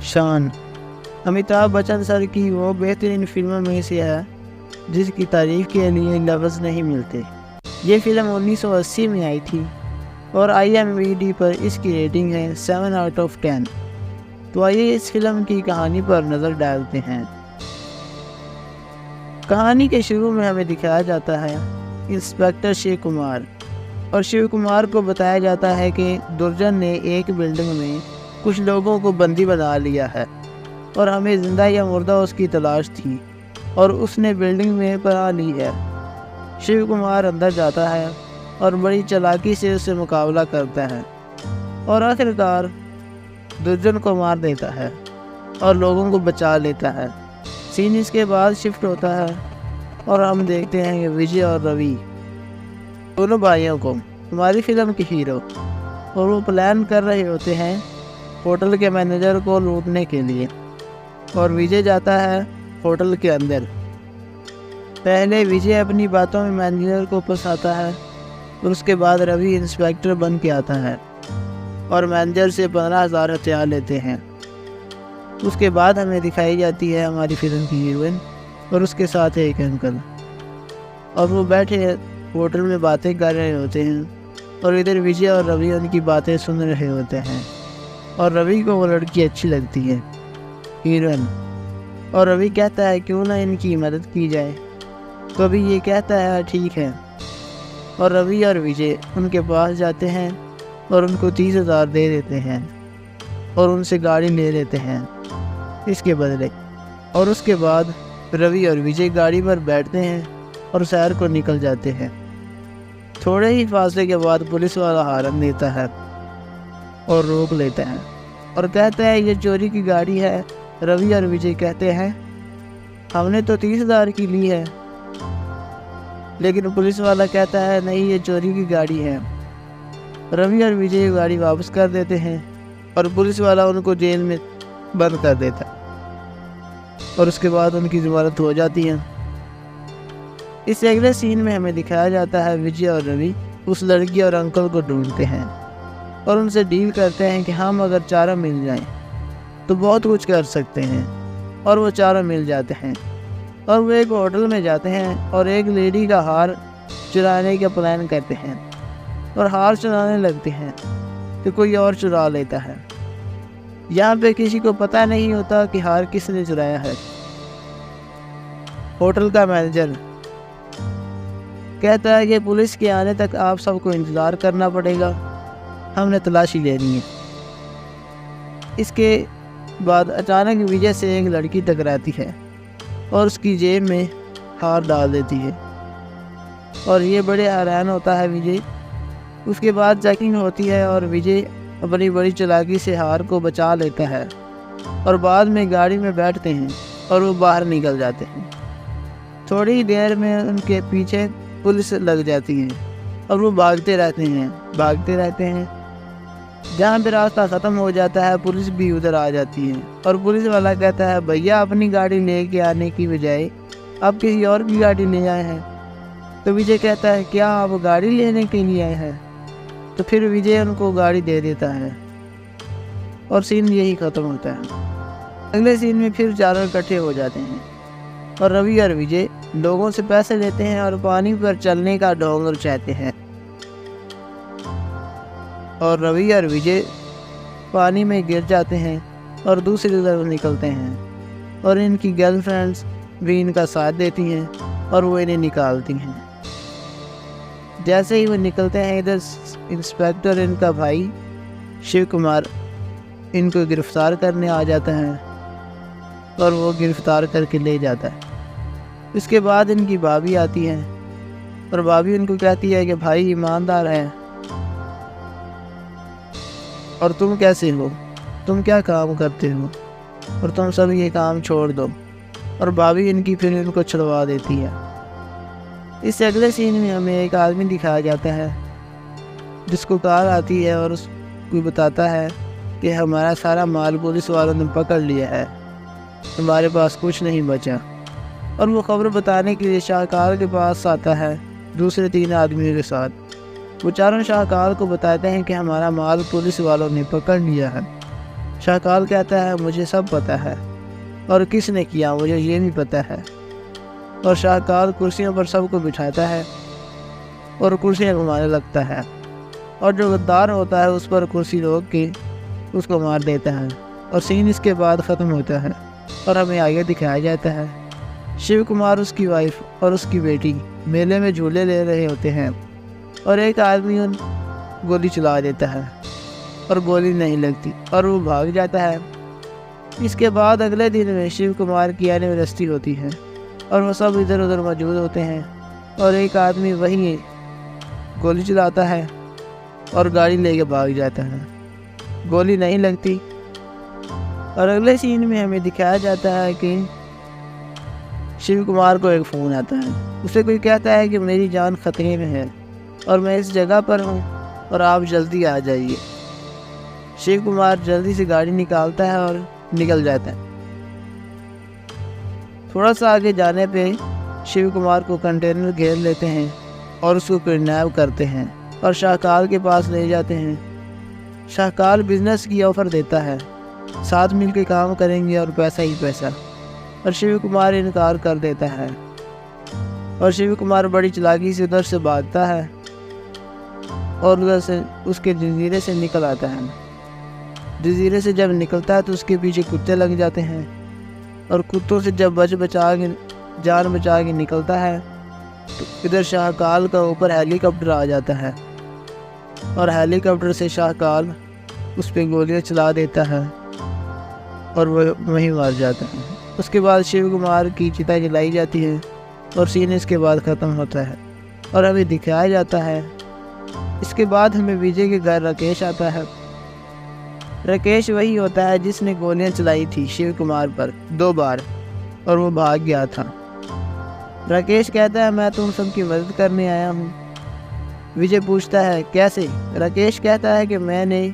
शान अमिताभ बच्चन सर की वो बेहतरीन फिल्मों में से है जिसकी तारीफ के लिए लफ्ज़ नहीं मिलते। ये फिल्म 1980 में आई थी और IMDb पर इसकी रेटिंग है 7/10। तो आइए इस फिल्म की कहानी पर नज़र डालते हैं। कहानी के शुरू में हमें दिखाया जाता है इंस्पेक्टर शिव कुमार, और शिव कुमार को बताया जाता है कि दुर्जन ने एक बिल्डिंग में कुछ लोगों को बंदी बना लिया है और हमें जिंदा या मुर्दा उसकी तलाश थी और उसने बिल्डिंग में पनाह ली है। शिव कुमार अंदर जाता है और बड़ी चालाकी से उससे मुकाबला करता है और आखिरकार दुर्जन को मार देता है और लोगों को बचा लेता है। सीन इसके बाद शिफ्ट होता है और हम देखते हैं कि विजय और रवि दोनों भाइयों को हमारी फिल्म के हीरो, और वो प्लान कर रहे होते हैं होटल के मैनेजर को लूटने के लिए। और विजय जाता है होटल के अंदर। पहले विजय अपनी बातों में मैनेजर को फंसाता है और उसके बाद रवि इंस्पेक्टर बन के आता है और मैनेजर से 15,000 हथियार लेते हैं। उसके बाद हमें दिखाई जाती है हमारी फिल्म की हीरोइन और उसके साथ एक अंकल, और वो बैठे होटल में बातें कर रहे होते हैं और इधर विजय और रवि उनकी बातें सुन रहे होते हैं। और रवि को वो लड़की अच्छी लगती है, हीरोइन, और रवि कहता है क्यों ना इनकी मदद की जाए। तो अभी ये कहता है ठीक है, और रवि और विजय उनके पास जाते हैं और उनको 30,000 दे देते हैं और उनसे गाड़ी ले लेते हैं इसके बदले। और उसके बाद रवि और विजय गाड़ी पर बैठते हैं और शहर को निकल जाते हैं। थोड़े ही फासले के बाद पुलिस वाला हारन देता है और रोक लेता है और कहता है ये चोरी की गाड़ी है। रवि और विजय कहते हैं हमने तो 30,000 की ली है, लेकिन पुलिस वाला कहता है नहीं, ये चोरी की गाड़ी है। रवि और विजय गाड़ी वापस कर देते हैं और पुलिस वाला उनको जेल में बंद कर देता है और उसके बाद उनकी ज़मानत हो जाती है। इस अगले सीन में हमें दिखाया जाता है विजय और रवि उस लड़की और अंकल को ढूंढते हैं और उनसे डील करते हैं कि हम अगर चारों मिल जाएं तो बहुत कुछ कर सकते हैं, और वो चारों मिल जाते हैं और वो एक होटल में जाते हैं और एक लेडी का हार चुराने का प्लान करते हैं और हार चुराने लगते हैं कि कोई और चुरा लेता है। यहाँ पे किसी को पता नहीं होता कि हार किसने चुराया है। होटल का मैनेजर कहता है कि पुलिस के आने तक आप सबको इंतज़ार करना पड़ेगा, हमने तलाशी लेनी है। इसके बाद अचानक विजय से एक लड़की टकराती है और उसकी जेब में हार डाल देती है और ये बड़े हैरान होता है विजय। उसके बाद चेकिंग होती है और विजय अपनी बड़ी चालाकी से हार को बचा लेता है और बाद में गाड़ी में बैठते हैं और वो बाहर निकल जाते हैं। थोड़ी ही देर में उनके पीछे पुलिस लग जाती है और वो भागते रहते हैं। जहाँ पे रास्ता ख़त्म हो जाता है पुलिस भी उधर आ जाती है और पुलिस वाला कहता है भैया अपनी गाड़ी लेके आने की बजाय आप किसी और की गाड़ी ले आए हैं। तो विजय कहता है क्या आप गाड़ी लेने के लिए आए हैं? तो फिर विजय उनको गाड़ी दे देता है और सीन यही ख़त्म होता है। अगले सीन में फिर चारों इकट्ठे हो जाते हैं और रवि और विजय लोगों से पैसे लेते हैं और पानी पर चलने का ढोंग रचाते हैं। और रवि और विजय पानी में गिर जाते हैं और दूसरी तरफ निकलते हैं और इनकी गर्लफ्रेंड्स भी इनका साथ देती हैं और वो इन्हें निकालती हैं। जैसे ही वो निकलते हैं इधर इंस्पेक्टर इनका भाई शिव कुमार इनको गिरफ्तार करने आ जाता है और वो गिरफ्तार करके ले जाता है। इसके बाद इनकी भाभी आती है और भाभी उनको कहती है कि भाई ईमानदार है और तुम कैसे हो, तुम क्या काम करते हो और तुम सब ये काम छोड़ दो। और भाभी इनकी फिर इनको छुड़वा देती है। इस अगले सीन में हमें एक आदमी दिखाया जाता है जिसको कार आती है और उसको बताता है कि हमारा सारा माल पुलिस वालों ने पकड़ लिया है, हमारे पास कुछ नहीं बचा। और वो खबर बताने के लिए शाहकार के पास आता है दूसरे 3 आदमियों के साथ। वो चारों शाहकार को बताते हैं कि हमारा माल पुलिस वालों ने पकड़ लिया है शाहकाल कहता है मुझे सब पता है और किसने किया मुझे ये भी पता है। और शाहकाल कुर्सियों पर सबको बिठाता है और कुर्सियाँ घुमाने लगता है और जो गद्दार होता है उस पर कुर्सी रोक के उसको मार देता है और सीन इसके बाद ख़त्म होता है। और हमें आगे दिखाया जाता है शिव कुमार, उसकी वाइफ और उसकी बेटी मेले में झूले ले रहे होते हैं और एक आदमी उन गोली चला देता है और गोली नहीं लगती और वो भाग जाता है। इसके बाद अगले दिन में शिव कुमार की एनिवर्सरी होती है और वो सब इधर उधर मौजूद होते हैं और एक आदमी वहीं गोली चलाता है और गाड़ी लेके भाग जाता है, गोली नहीं लगती। और अगले सीन में हमें दिखाया जाता है कि शिव कुमार को एक फ़ोन आता है, उसे कोई कहता है कि मेरी जान खतरे में है और मैं इस जगह पर हूँ और आप जल्दी आ जाइए। शिव कुमार जल्दी से गाड़ी निकालता है और निकल जाता है। थोड़ा सा आगे जाने पे शिव कुमार को कंटेनर घेर लेते हैं और उसको किडनैप करते हैं और शाहकाल के पास ले जाते हैं। शाहकाल बिजनेस की ऑफ़र देता है, साथ मिलकर काम करेंगे और पैसा ही पैसा। और शिव कुमार इनकार कर देता है और शिव कुमार बड़ी चालाकी से उधर से भागता है और उधर से उसके जजीरे से निकल आता है। जजीरे से जब निकलता है तो उसके पीछे कुत्ते लग जाते हैं और कुत्तों से जब जान बचा के निकलता है तो इधर शाहकाल का ऊपर हेलीकॉप्टर आ जाता है और हेलीकॉप्टर से शाहकाल उस पर गोलियां चला देता है और वह वहीं मार जाता है। उसके बाद शिव कुमार की चिता जलाई जाती है और सीन इसके बाद ख़त्म होता है और हमें दिखाया जाता है। इसके बाद हमें विजय के घर राकेश आता है। राकेश वही होता है जिसने गोलियां चलाई थी शिव कुमार पर 2 बार और वो भाग गया था। राकेश कहता है मैं तुम सबकी मदद करने आया हूँ। विजय पूछता है कैसे? राकेश कहता है कि मैंने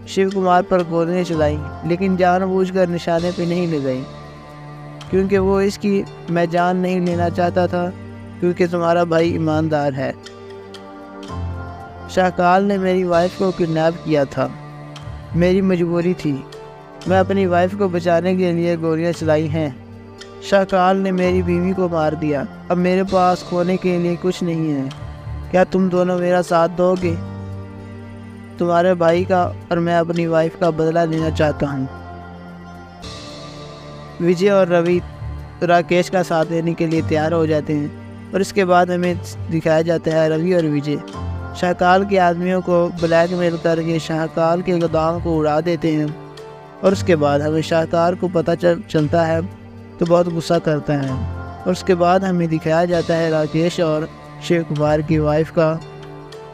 शिव कुमार पर गोलियां चलाई लेकिन जानबूझकर निशाने पे नहीं लगाई क्योंकि वो इसकी मैं जान नहीं लेना चाहता था क्योंकि तुम्हारा भाई ईमानदार है। शाहकाल ने मेरी वाइफ को किडनैप किया था, मेरी मजबूरी थी, मैं अपनी वाइफ को बचाने के लिए गोलियां चलाई हैं। शाहकाल ने मेरी बीवी को मार दिया, अब मेरे पास खोने के लिए कुछ नहीं है। क्या तुम दोनों मेरा साथ दोगे? तुम्हारे भाई का और मैं अपनी वाइफ का बदला लेना चाहता हूँ। विजय और रवि राकेश का साथ देने के लिए तैयार हो जाते हैं और इसके बाद हमें दिखाया जाता है रवि और विजय शाहकाल के आदमियों को ब्लैकमेल करके शाहकाल के गोदाम को उड़ा देते हैं। और उसके बाद हमें शाहकाल को पता चलता है तो बहुत गुस्सा करता है। और उसके बाद हमें दिखाया जाता है राकेश और शिव कुमार की वाइफ का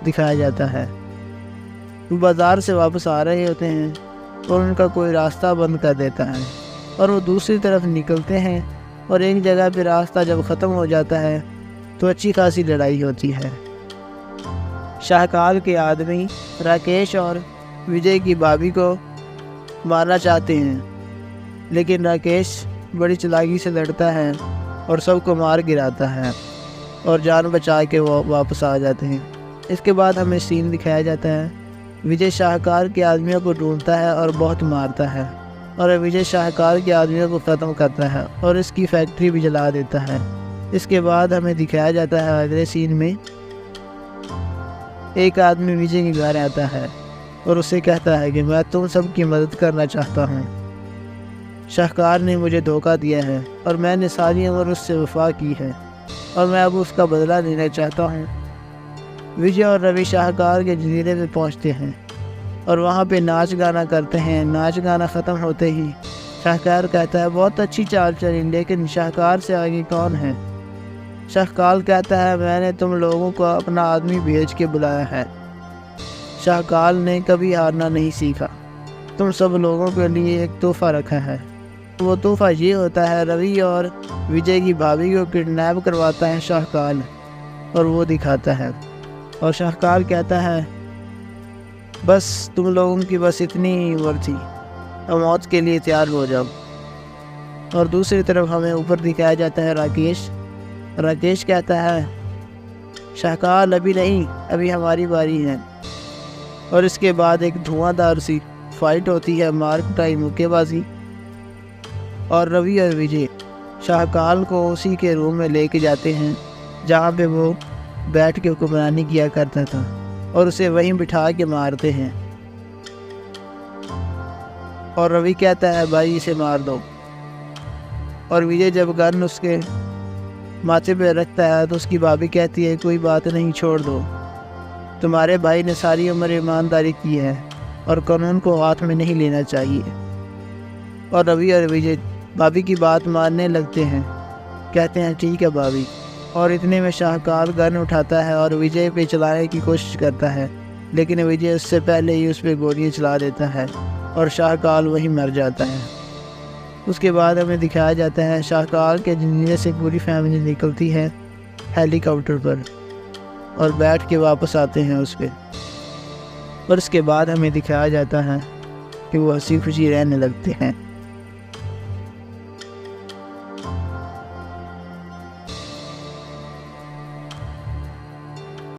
दिखाया जाता है। वो बाज़ार से वापस आ रहे होते हैं और उनका कोई रास्ता बंद कर देता है और वो दूसरी तरफ निकलते हैं और एक जगह पे रास्ता जब ख़त्म हो जाता है तो अच्छी खासी लड़ाई होती है। शाहकाल के आदमी राकेश और विजय की भाभी को मारना चाहते हैं लेकिन राकेश बड़ी चालाकी से लड़ता है और सबको मार गिराता है और जान बचा के वो वापस आ जाते हैं। इसके बाद हमें सीन दिखाया जाता है विजय शाहकाल के आदमियों को ढूंढता है और बहुत मारता है और विजय शाहकाल के आदमियों को ख़त्म करता है और इसकी फैक्ट्री भी जला देता है। इसके बाद हमें दिखाया जाता है अगले सीन में एक आदमी विजय के घर आता है और उसे कहता है कि मैं तुम सबकी मदद करना चाहता हूँ। शाहकाल ने मुझे धोखा दिया है और मैंने सारी उम्र उससे वफा की है और मैं अब उसका बदला लेना चाहता हूँ। विजय और रवि शाहकाल के जजीरे में पहुँचते हैं और वहाँ पे नाच गाना करते हैं। नाच गाना ख़त्म होते ही शाहकाल कहता है बहुत अच्छी चाल चली लेकिन शाहकाल से आगे कौन है? शाहकाल कहता है मैंने तुम लोगों को अपना आदमी भेज के बुलाया है। शाहकाल ने कभी हारना नहीं सीखा, तुम सब लोगों के लिए एक तोहफ़ा रखा है। वो तोहफ़ा ये होता है रवि और विजय की भाभी को किडनैप करवाता है शाहकाल और वो दिखाता है। और शाहकाल कहता है बस तुम लोगों की बस इतनी ही उम्र थी, अब मौत के लिए तैयार हो जाओ। और दूसरी तरफ हमें ऊपर दिखाया जाता है राकेश कहता है शाहकाल अभी नहीं, अभी हमारी बारी है। और इसके बाद एक धुआंधार सी फाइट होती है, मार कुटाई, मुक्केबाजी। और रवि और विजय शाहकाल को उसी के रूम में लेके जाते हैं जहाँ पे वो बैठ के हुक्मरानी किया करता था, और उसे वहीं बिठा के मारते हैं। और रवि कहता है भाई इसे मार दो, और विजय जब गन उसके माथे पे रखता है तो उसकी भाभी कहती है कोई बात नहीं, छोड़ दो, तुम्हारे भाई ने सारी उम्र ईमानदारी की है और कानून को हाथ में नहीं लेना चाहिए। और रवि और विजय भाभी की बात मानने लगते हैं, कहते हैं ठीक है भाभी। और इतने में शाहकाल गन उठाता है और विजय पे चलाने की कोशिश करता है, लेकिन विजय उससे पहले ही उस पर गोलियाँ चला देता है और शाहकाल वहीं मर जाता है। उसके बाद हमें दिखाया जाता है शाहकाल के जंजीरे से पूरी फैमिली निकलती है हेलीकॉप्टर पर और बैठ के वापस आते हैं उस पर। और उसके बाद हमें दिखाया जाता है कि वो हंसी खुशी रहने लगते हैं।